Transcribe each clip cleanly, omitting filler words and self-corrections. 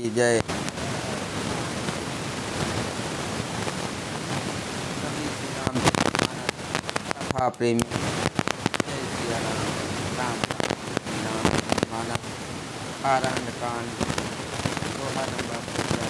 की जय। सभी श्री राम कथा प्रेमी जय सिया राम। राम नाम मानस आरण्य कांड दोहा नंबर 15।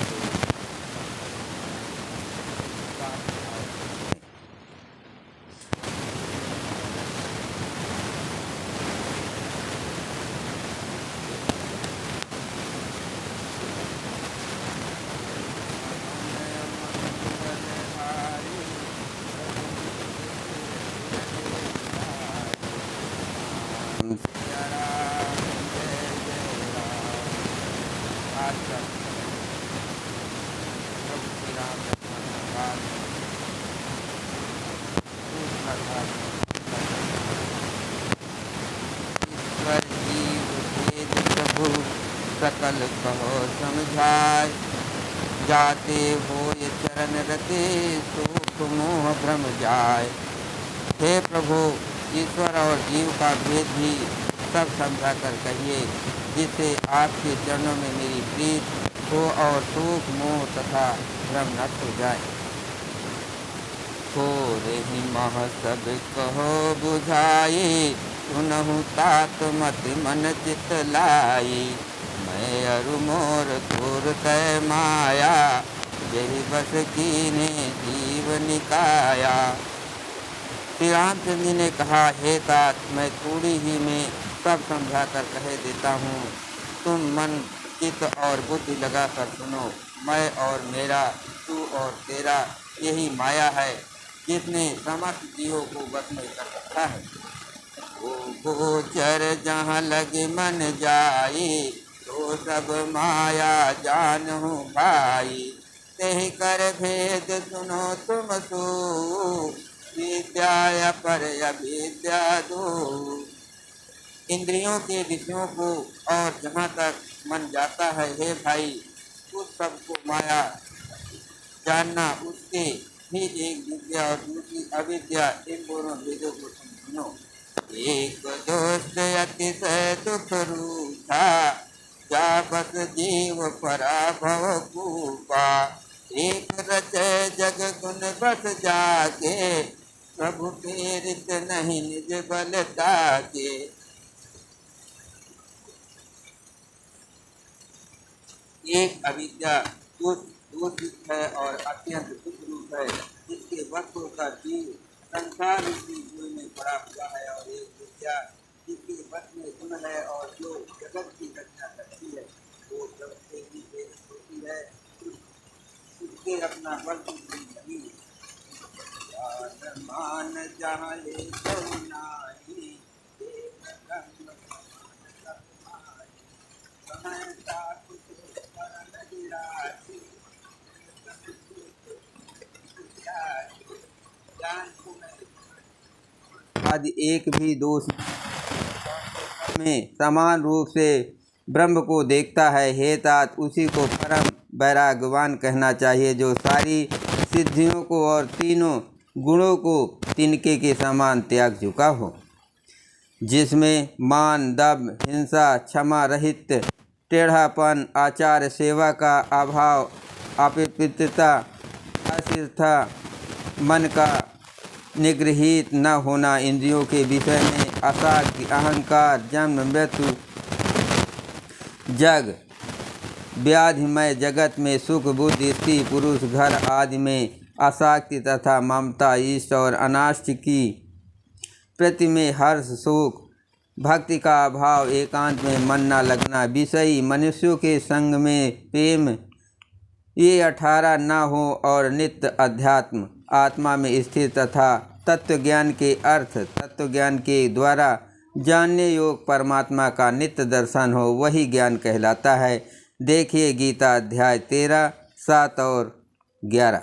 सकल कहो समझाय, जाते हो ये चरण रते सुख मोह भ्रम जाय। हे प्रभु, ईश्वर और जीव का भेद भी सब समझा कर कहिए, जिससे आपके चरणों में मेरी प्रीत हो और सुख मोह तथा भ्रम नष्ट हो जाए। थोरे ही मह सब कहो बुझाए, सुनहु तात मत मन चित लाई। मैं अरु मोर थोर तय माया, यही बस कीने जीव निकाया। श्री रामचंद्र जी ने कहा, हे तात, मैं थोड़ी ही में सब समझा कर कह देता हूँ। तुम मन चित्त और बुद्धि लगा कर सुनो। मैं और मेरा, तू और तेरा, यही माया है जिसने समस्त जीवों को बस में कर रखा है। वो गोचर जहाँ लगे मन जाई, तो सब माया जानहु भाई। तेहि कर भेद सुनो तुम सो, विद्या पर अविद्या दो। इंद्रियों के विषयों को और जहाँ तक मन जाता है, हे भाई, उस सब को माया जानना, उसके भी एक विद्या और दूसरी अविद्या, इन दोनों भेदों को समझो। एक दोस्त अतिशय दुख रूठा, जा बस जीव पराभव कूपा। एक रचे जग गुण बस जाके, प्रभु प्रेरित नहीं निज बल ताके। एक अविद्या दूषित है और अत्यंत दुख रूप है, जिसके वश होकर जीव संसार रूपी जुए में पड़ा हुआ है। और एक विद्या जिसके वश में गुण है और जो जगत की रचना करती है, वो जब से ही प्रेरित होती है, उसके अपना बल नहीं। मान जहाँ ले नहीं, आदि एक भी दोष में समान रूप से ब्रह्म को देखता है। हे तात, उसी को परम वैराग्यवान कहना चाहिए, जो सारी सिद्धियों को और तीनों गुणों को तिनके के समान त्याग चुका हो, जिसमें मान, दम्भ, हिंसा, क्षमा रहित, टेढ़ापन, आचार सेवा का अभाव, अपवित्रता, अस्थिरता, मन का निगृहित न होना, इंद्रियों के विषय में आसक्ति, अहंकार, जन्म मृत्यु, जग व्याधिमय जगत में सुख, बुद्धि, स्त्री पुरुष, घर आदि में आसक्ति तथा ममता, इष्ट और अनाष्ट की प्रति में हर्ष, शोक, भक्ति का अभाव, एकांत में मन न लगना, विषयी मनुष्यों के संग में प्रेम, ये 18 न हो, और नित्य अध्यात्म, आत्मा में स्थिर तथा तत्व ज्ञान के अर्थ तत्व ज्ञान के द्वारा जानने योग परमात्मा का नित्य दर्शन हो, वही ज्ञान कहलाता है। देखिए गीता अध्याय 13, 7 और 11।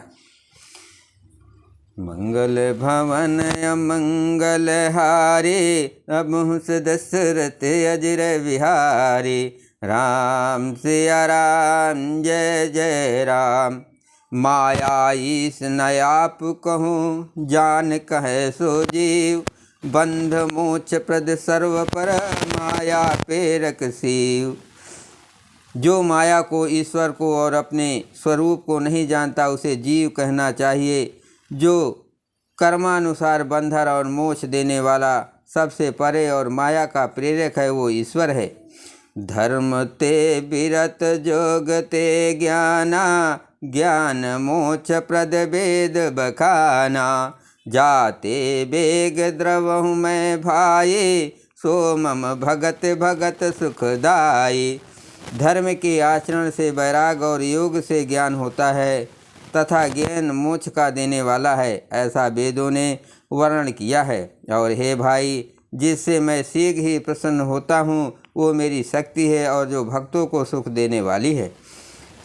मंगल भवन अमंगल हारे, अबहु दशरथ अजर विहारे। राम सिया राम, जय जय राम। माया ईस नयाप कहूँ, जान कहे सो जीव। बंध मोक्ष प्रद सर्व पर, माया प्रेरक शिव। जो माया को, ईश्वर को और अपने स्वरूप को नहीं जानता उसे जीव कहना चाहिए। जो कर्मानुसार बंधन और मोक्ष देने वाला, सबसे परे और माया का प्रेरक है, वो ईश्वर है। धर्म ते विरत जोग ते ज्ञाना, ज्ञान मोक्ष प्रद वेद बखाना। जाते बेग द्रवहु मैं भाई, सो मम भगत भगत सुखदाई। धर्म के आचरण से वैराग और योग से ज्ञान होता है तथा ज्ञान मोक्ष का देने वाला है, ऐसा वेदों ने वर्णन किया है। और हे भाई, जिससे मैं शीघ्र ही प्रसन्न होता हूँ वो मेरी शक्ति है और जो भक्तों को सुख देने वाली है।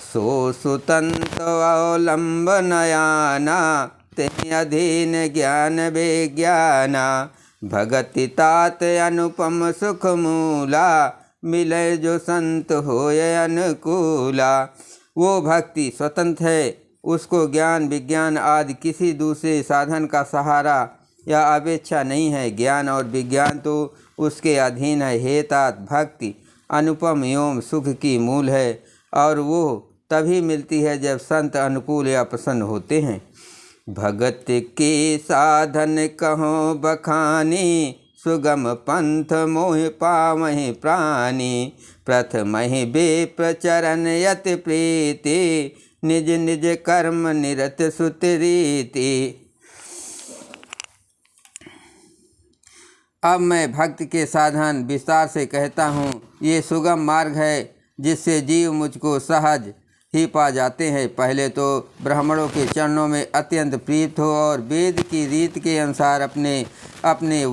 सो सुतंत अवलंब नयाना, तेहि अधीन ज्ञान विज्ञाना। भगति तात अनुपम सुख मूला, मिले जो संत होय अनुकूला। वो भक्ति स्वतंत्र है, उसको ज्ञान विज्ञान आदि किसी दूसरे साधन का सहारा या अपेक्षा नहीं है। ज्ञान और विज्ञान तो उसके अधीन है। हे तात, भक्ति अनुपम एवं सुख की मूल है और वो तभी मिलती है जब संत अनुकूल या प्रसन्न होते हैं। भगत के साधन कहो बखानी, सुगम पंथ मोह पावहि प्राणी। प्रथमहि विप्र चरण यति प्रीति, निज निज कर्म निरत सुत रीति। अब मैं भक्त के साधन विस्तार से कहता हूँ। ये सुगम मार्ग है जिससे जीव मुझको सहज ही पा जाते हैं। पहले तो ब्राह्मणों के चरणों में अत्यंत प्रीत हो और वेद की रीत के अनुसार अपने अपने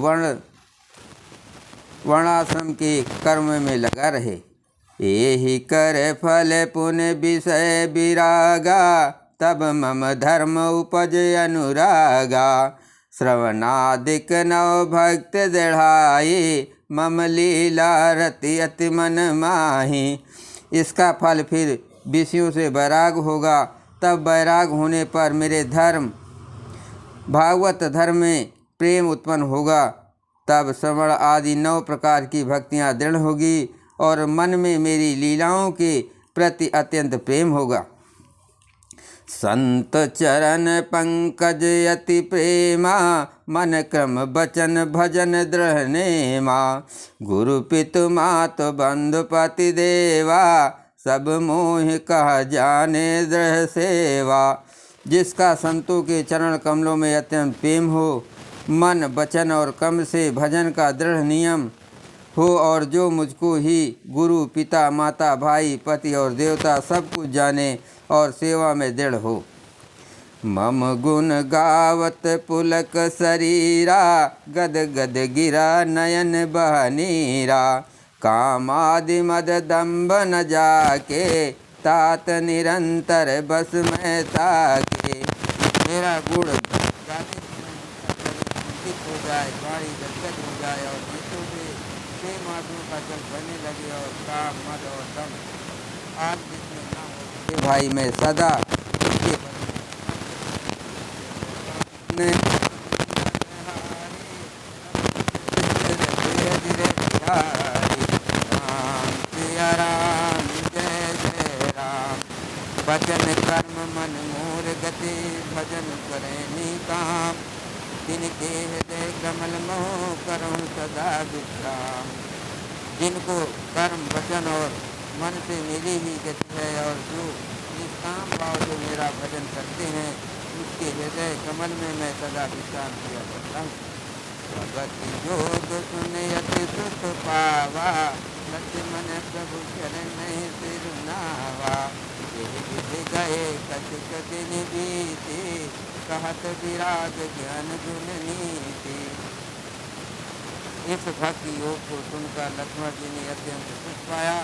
वर्णाश्रम के कर्म में लगा रहे। यही कर फल पुण्य विषय विरागा, तब मम धर्म उपज अनुरागा। श्रवणादिक नव भक्त दृढ़ाई, मम लीला रति अति मन माही। इसका फल फिर विषयों से वैराग होगा। तब वैराग होने पर मेरे धर्म भागवत धर्म में प्रेम उत्पन्न होगा। तब श्रवण आदि 9 प्रकार की भक्तियाँ दृढ़ होगी और मन में मेरी लीलाओं के प्रति अत्यंत प्रेम होगा। संत चरण पंकज यति प्रेमा, मन क्रम बचन भजन दृढ़ नेमा। गुरु पितु मात बंधु पति देवा, सब मोह कह जाने दृढ़ सेवा। जिसका संतों के चरण कमलों में अत्यंत प्रेम हो, मन वचन और कर्म से भजन का दृढ़ नियम हो और जो मुझको ही गुरु पिता माता भाई पति और देवता सब कुछ जाने और सेवा में दृढ़ हो। मम गुण गावत पुलक शरीरा, गद गद गिरा नयन बहनीरा। कामादि मद दम्भ न जाके, तात निरंतर बस में ताके। मेरा गुण गाने हो जाए, वाणी गदगद हो जाए और नेत्रों से प्रेम आंसुओं का जल बहने लगे और काम मद और दम आग जिसमें ना हो। भाई मैं सदा भजन कर्म मन मोर गति, भजन करे निकाम। जिनके हृदय कमल मोह करूँ सदा विश्राम। जिनको कर्म वचन और मन से मेरी ही गति है और जो निष्काम भाव से मेरा भजन करते हैं उसके हृदय कमल में मैं सदा विश्राम किया करता हूँ। भगति योग सुनयति सुख पावा, सत्य मन प्रभु चरण नहीं सिर नावा। विधि गए कथित दिन बीते, कहत विराग ज्ञान गुण नीति। इस भक्ति योग को सुनकर लक्ष्मण जी ने अत्यंत सुख पाया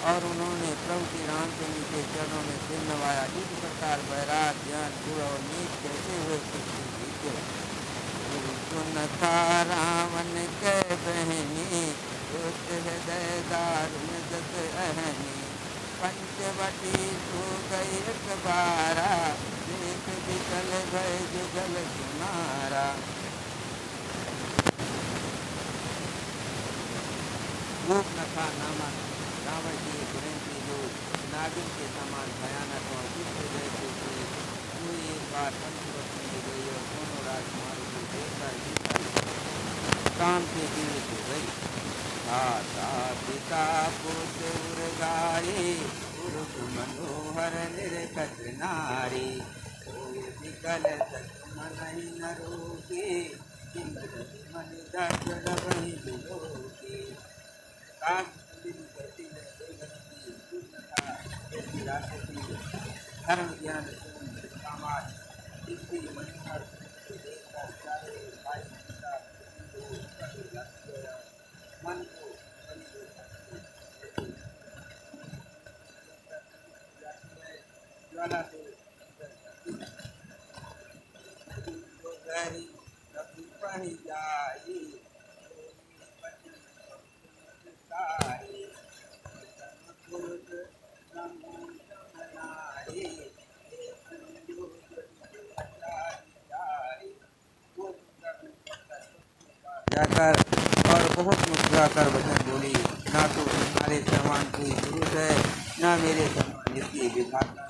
और उन्होंने प्रभु श्री रामचंद्र के चरणों में सिर नवाया। इस प्रकार वैराग ज्ञान गुण और नीति कहते हुए सीखे। सुन था रावण के बहनी, हृदय दारुण जस अहनी। पंचवटी सो गई एक बारा, देख विकल भय जुगल तुम्हारा। रूप न था नामा, रावण की जो नागिन के समान भयानक और दुष्ट जैसे थे। वो एक बार पंचवत में गई और दोनों राजकुमारों को देखकर काम से पीड़ित हो गई। माता पिता पुत उर्गाए पुरुष मनोहर निर्कट नारी। कोई विकल मन न रोके मन दर्द वही विलोके। धर्म ज्ञान समाज स्त्री मनोहर देखकर चाहे भाई पिता मन को ज्वाला से गहरी कभी पढ़ जाए जाकर और बहुत मुस्कुराकर वचन बोली, ना तो तुम्हारे समान कोई पुरुष है, ना मेरे समान इसकी विधाता।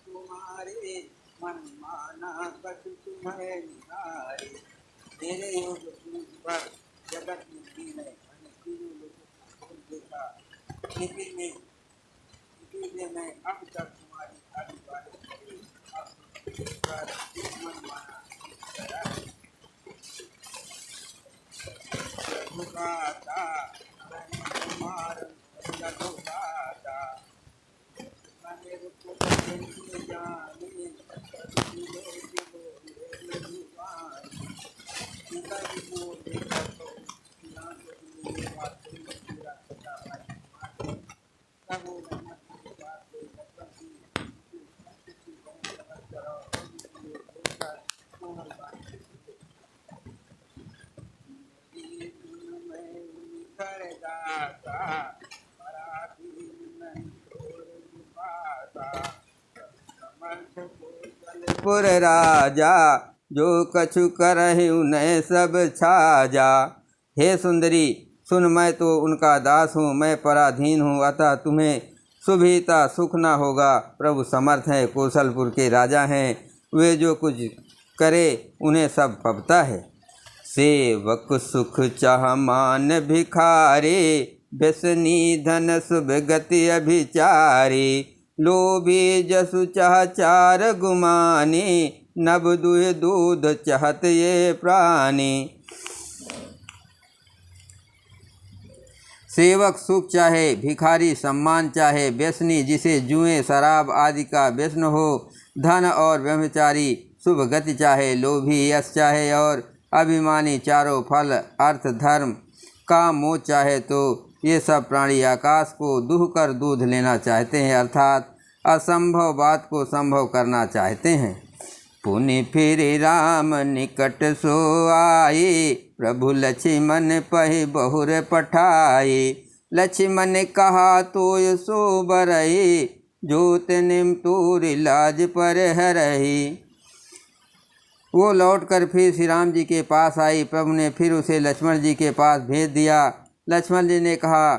तुम्हारे मन माना कछु तुम्हें निहारे। मेरे योग पर जगत में तीन है, तीनों लोगों को देखा, इसीलिए मैं अब तक तुम्हारी आदिवासी मन माना धोखाता कुमार धोखाता मैंने रुको जाने पुर राजा जो कछु करहिं उन्हें सब छाजा। हे सुंदरी सुन, मैं तो उनका दास हूँ, मैं पराधीन हूँ, अतः तुम्हें सुभिता सुख न होगा। प्रभु समर्थ हैं, कौशलपुर के राजा हैं, वे जो कुछ करे उन्हें सब पबता है। सेवक सुख चाह मान भिखारे, व्यसनी धन शुभ गति अभिचारी। लोभी जसु चाह चार गुमानी, नभ दुह दूध चाहत ये प्राणी। सेवक सुख चाहे, भिखारी सम्मान चाहे, व्यसनी जिसे जुए शराब आदि का व्यसन हो, धन और ब्रह्मचारी शुभ गति चाहे, लोभी यश चाहे और अभिमानी चारों फल अर्थ धर्म काम मोह चाहे, तो ये सब प्राणी आकाश को दुह कर दूध लेना चाहते हैं, अर्थात असंभव बात को संभव करना चाहते हैं। पुनि फिर राम निकट सो आए, प्रभु लक्ष्मण पहि बहुर पठाए। लक्ष्मण कहा तो सो बरही, जोत निम तूर लाज पर हरही। वो लौटकर फिर श्री राम जी के पास आई। प्रभु ने फिर उसे लक्ष्मण जी के पास भेज दिया। लक्ष्मण जी ने कहा,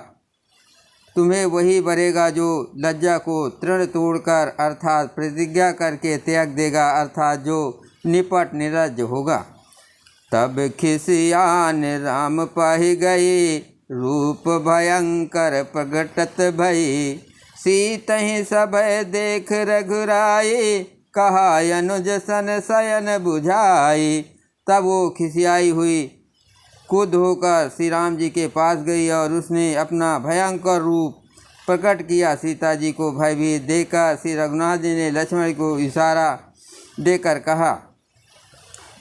तुम्हें वही बरेगा जो लज्जा को तृण तोड़कर अर्थात प्रतिज्ञा करके त्याग देगा, अर्थात जो निपट निर्लज्ज होगा। तब खिसियान राम पाहि गए, रूप भयंकर प्रगटत भई। सीतहि सब देख रघुराई, कहा अनुज सन शयन बुझाई। तब वो खिसियाई हुई क्रुद्ध होकर श्री राम जी के पास गई और उसने अपना भयंकर रूप प्रकट किया। सीता जी को भयभीत देखकर श्री रघुनाथ जी ने लक्ष्मण को इशारा देकर कहा,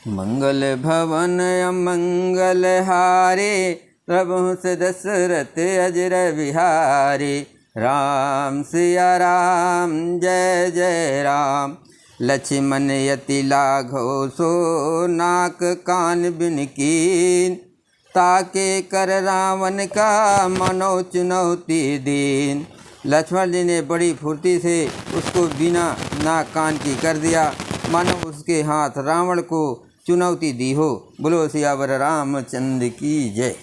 मंगल भवन अमंगल हारे, प्रभु से दशरथ अजर बिहारी। राम सिया राम जय जय राम। लक्ष्मण यति लाघो सो, नाक कान बिन कीन। ताके कर रावण का मनो चुनौती दीन। लक्ष्मण जी ने बड़ी फुर्ती से उसको बिना नाक कान की कर दिया, मानो उसके हाथ रावण को चुनौती दी हो। बोलो सियावर रामचंद्र की जय।